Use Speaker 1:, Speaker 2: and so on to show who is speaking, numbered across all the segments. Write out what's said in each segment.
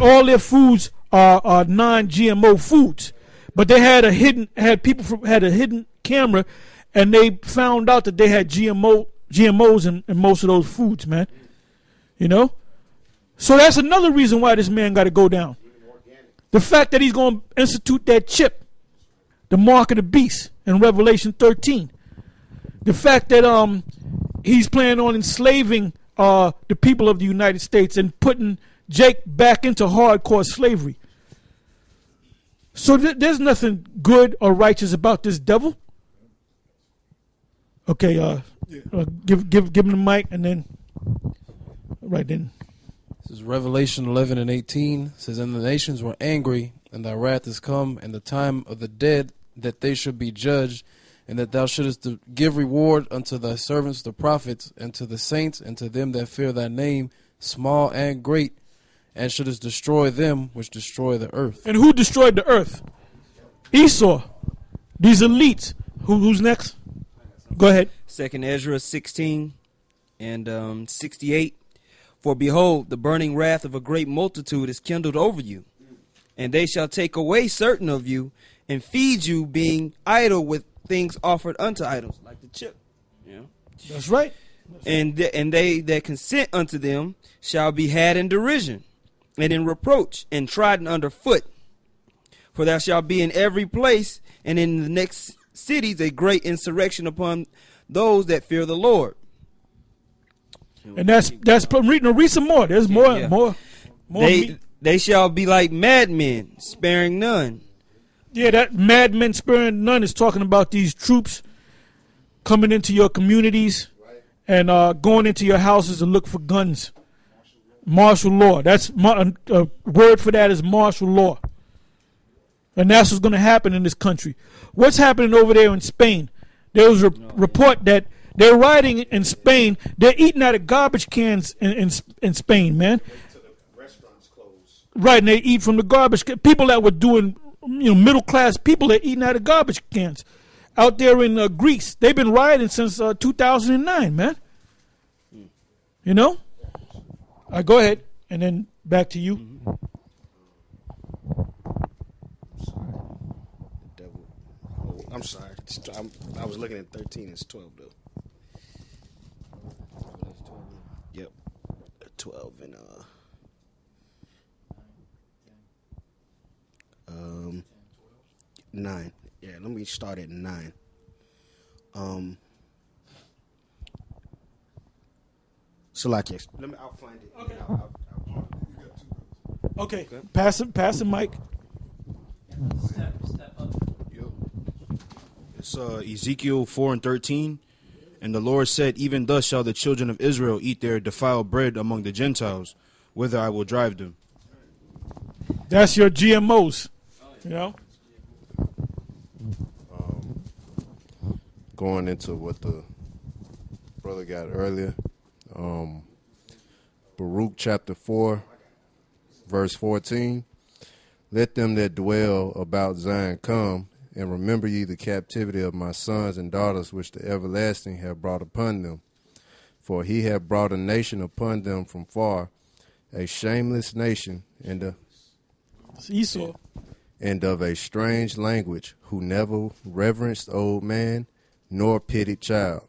Speaker 1: all their foods are non-GMO foods, but they had a hidden camera, and they found out that they had GMOs in most of those foods, man. You know, so that's another reason why this man got to go down. The fact that he's going to institute that chip, the mark of the beast, in Revelation 13. The fact that he's planning on enslaving the people of the United States and putting Jake back into hardcore slavery. So there's nothing good or righteous about this devil. Okay, give him the mic, and then right then.
Speaker 2: This is Revelation 11 and 18. It says, and the nations were angry, and thy wrath is come, and the time of the dead, that they should be judged, and that thou shouldest give reward unto thy servants the prophets, and to the saints, and to them that fear thy name, small and great, and shouldest destroy them which destroy the earth.
Speaker 1: And who destroyed the earth? Esau. These elites. Who's next? Go ahead.
Speaker 3: 2nd Ezra 16 and 68. For behold, the burning wrath of a great multitude is kindled over you, and they shall take away certain of you, and feed you, being idle with things offered unto idols, like the chip. Yeah,
Speaker 1: that's right.
Speaker 3: And they that consent unto them shall be had in derision, and in reproach, and trodden under foot. For there shall be in every place, and in the next cities, a great insurrection upon those that fear the Lord.
Speaker 1: And that's read some more. There's more.
Speaker 3: They shall be like madmen, sparing none.
Speaker 1: Yeah, that madmen sparing none is talking about these troops coming into your communities and going into your houses to look for guns. Martial law. That's a word for that is martial law. And that's what's going to happen in this country. What's happening over there in Spain? There was a report that they're rioting in Spain. They're eating out of garbage cans in Spain, man. Right, and they eat from the garbage. People that were doing, middle class people that eating out of garbage cans out there in Greece. They've been rioting since 2009, man. You know. All right, go ahead, and then back to you.
Speaker 4: I'm sorry. I was looking at 13. It's 12 though. Yep, 12 and 9. Yeah, let me start at 9. So like, yes, I'll find it.
Speaker 1: Okay. Pass the mic.
Speaker 5: Step up. It's Ezekiel 4 and 13. And the Lord said, even thus shall the children of Israel eat their defiled bread among the Gentiles, whither I will drive them.
Speaker 1: That's your GMOs,
Speaker 6: Going into what the brother got earlier, Baruch chapter 4, verse 14. Let them that dwell about Zion come, and remember ye the captivity of my sons and daughters, which the everlasting have brought upon them. For he hath brought a nation upon them from far, a shameless nation, and
Speaker 1: Esau,
Speaker 6: and of a strange language, who never reverenced old man, nor pitied child.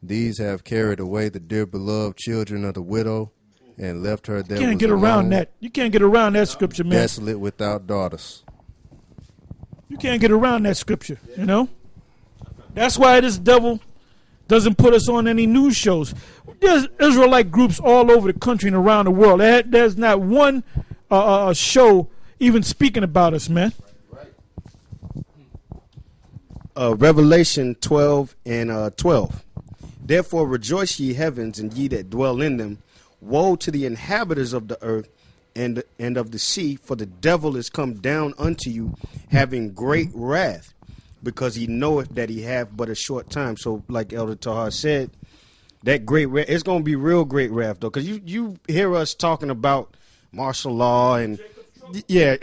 Speaker 6: These have carried away the dear beloved children of the widow, and left her that
Speaker 1: you can't get around that. You can't get around that scripture, man.
Speaker 6: Desolate without daughters.
Speaker 1: You can't get around that scripture, That's why this devil doesn't put us on any news shows. There's Israelite groups all over the country and around the world. There's not one show even speaking about us, man.
Speaker 4: Revelation 12 and 12. Therefore rejoice ye heavens, and ye that dwell in them. Woe to the inhabitants of the earth and of the sea, for the devil is come down unto you, having great wrath, because he knoweth that he hath but a short time. So, like Elder Tahar said, that great wrath, it's going to be real great wrath, though, because you hear us talking about martial law and yeah,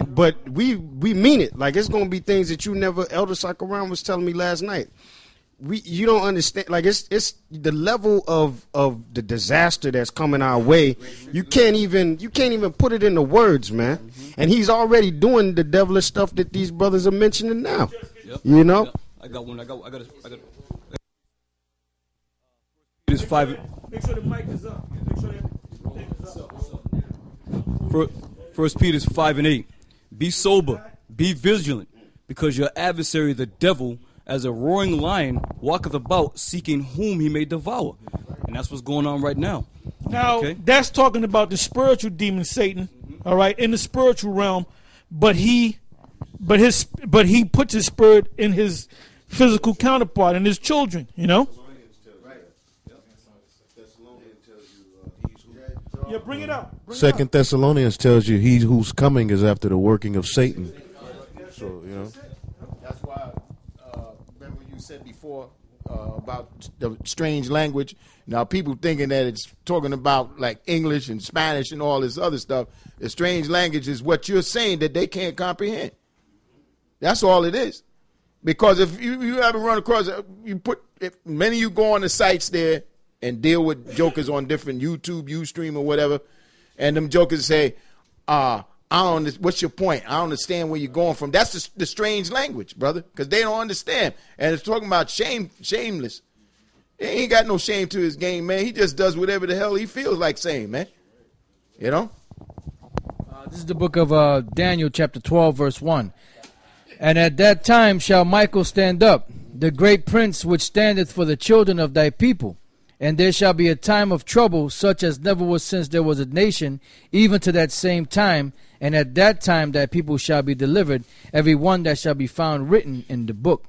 Speaker 4: but we mean it. Like, it's going to be things that you never. Elder Sakaram was telling me last night. you don't understand. Like it's the level of the disaster that's coming our way. You can't even put it into words, man. And he's already doing the devilish stuff that these brothers are mentioning now.
Speaker 7: Yep.
Speaker 4: You know.
Speaker 7: Yep. I got one. I got. It's 5.
Speaker 1: Make sure the mic is up. Make sure that thing is up.
Speaker 7: First Peter 5:8. Be sober, be vigilant, because your adversary, the devil, as a roaring lion, walketh about, seeking whom he may devour. And that's what's going on right now.
Speaker 1: Now,
Speaker 7: Okay.
Speaker 1: that's talking about the spiritual demon Satan, all right, in the spiritual realm, but he puts his spirit in his physical counterpart, in his children, you know? Yeah, bring it up.
Speaker 8: Second Thessalonians tells you he who's coming is after the working of Satan. So, you know.
Speaker 9: That's why, remember you said before about the strange language. Now, people thinking that it's talking about like English and Spanish and all this other stuff. The strange language is what you're saying that they can't comprehend. That's all it is. Because if you ever run across, if many of you go on the sites there and deal with jokers on different YouTube, Ustream, or whatever, and them jokers say, what's your point? I don't understand where you're going from. That's the strange language, brother, because they don't understand. And it's talking about shameless. He ain't got no shame to his game, man. He just does whatever the hell he feels like saying, man. You know?
Speaker 10: This is the book of Daniel, chapter 12, verse 1. And at that time shall Michael stand up, the great prince which standeth for the children of thy people. And there shall be a time of trouble, such as never was since there was a nation, even to that same time. And at that time thy people shall be delivered, every one that shall be found written in the book.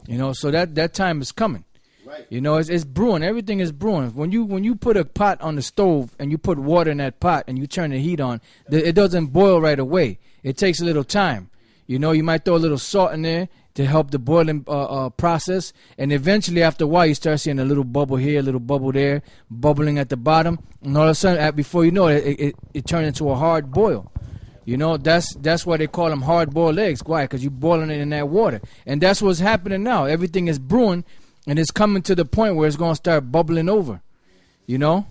Speaker 10: You know, so that time is coming. Right. You know, it's brewing. Everything is brewing. When you put a pot on the stove and you put water in that pot and you turn the heat on, it doesn't boil right away. It takes a little time. You know, you might throw a little salt in there to help the boiling process, and eventually after a while you start seeing a little bubble here, a little bubble there, bubbling at the bottom, and all of a sudden, before you know it, it turns into a hard boil. You know, that's why they call them hard-boiled eggs. Why? Because you're boiling it in that water, and that's what's happening now. Everything is brewing, and it's coming to the point where it's going to start bubbling over. You know?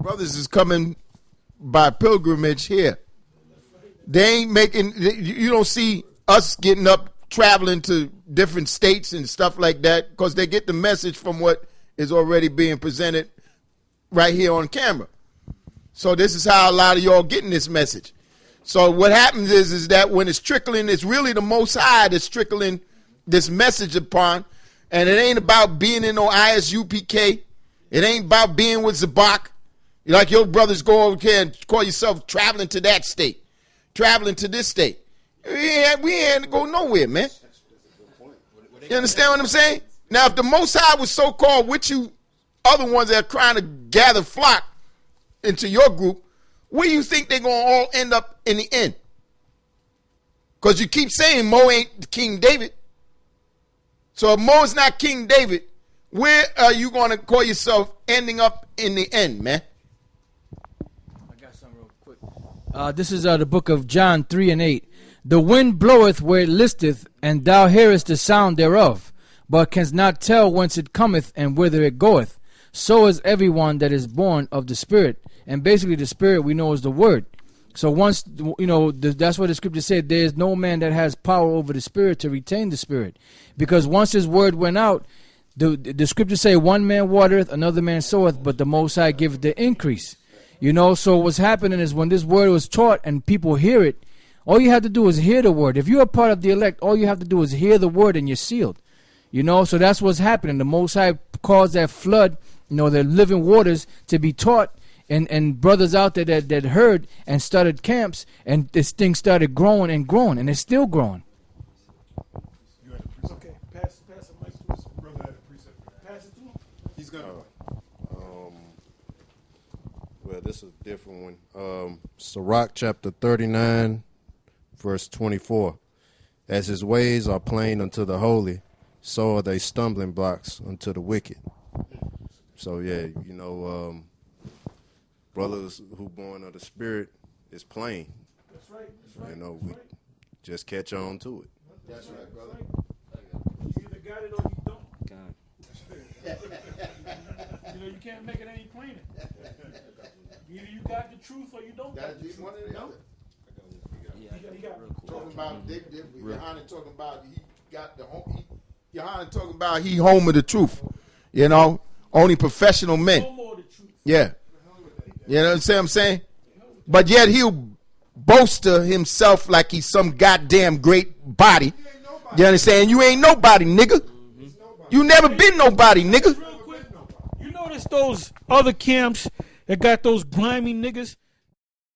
Speaker 9: Brothers is coming by pilgrimage here. They ain't making, you don't see us getting up, traveling to different states and stuff like that, because they get the message from what is already being presented right here on camera. So this is how a lot of y'all getting this message. So what happens is that when it's trickling, it's really the Most High that's trickling this message upon, and it ain't about being in no ISUPK. It ain't about being with Zabak. Like your brothers go over here and call yourself traveling to that state. Traveling to this state. We ain't go nowhere, man. You understand what I'm saying? Now, if the Most High was so-called with you, other ones that are trying to gather flock into your group, where do you think they're going to all end up in the end? Because you keep saying Mo ain't King David. So if Mo is not King David, where are you going to call yourself ending up in the end, man?
Speaker 10: This is the book of John 3:8. The wind bloweth where it listeth, and thou hearest the sound thereof, but canst not tell whence it cometh and whither it goeth. So is everyone that is born of the Spirit. And basically the Spirit we know is the Word. So once, you know, that's what the scripture said, there is no man that has power over the Spirit to retain the Spirit. Because once his word went out, the scripture say one man watereth, another man soweth, but the Most High giveth the increase. You know, so what's happening is when this word was taught and people hear it, all you have to do is hear the word. If you're a part of the elect, all you have to do is hear the word and you're sealed. You know, so that's what's happening. The Most High caused that flood, you know, the living waters to be taught, and brothers out there that heard and started camps, and this thing started growing and growing, and it's still growing.
Speaker 1: Okay, pass the mic to his brother at the precept. Pass it to him.
Speaker 9: He's going to.
Speaker 8: Well, this is a different one. Sirach chapter 39, verse 24. As his ways are plain unto the holy, so are they stumbling blocks unto the wicked. So, yeah, you know, brothers who born of the Spirit is plain.
Speaker 1: That's right. That's right.
Speaker 8: You know, we just catch on to it.
Speaker 9: That's right, brother.
Speaker 1: got it or you don't.
Speaker 3: God.
Speaker 1: You know, you can't make it any plainer. Either you got the truth or you don't got the truth.
Speaker 9: One or the other.
Speaker 1: He got
Speaker 9: Talking about Johanna talking about he got the Johanna talking about he home of the truth. You know, only professional men.
Speaker 1: no more the truth.
Speaker 9: Yeah. You know what I'm saying? But yet he'll boast to himself like he's some goddamn great body. You understand? You ain't nobody, nigga. You never been nobody, nigga.
Speaker 1: Real quick, you notice those other camps that got those grimy niggas?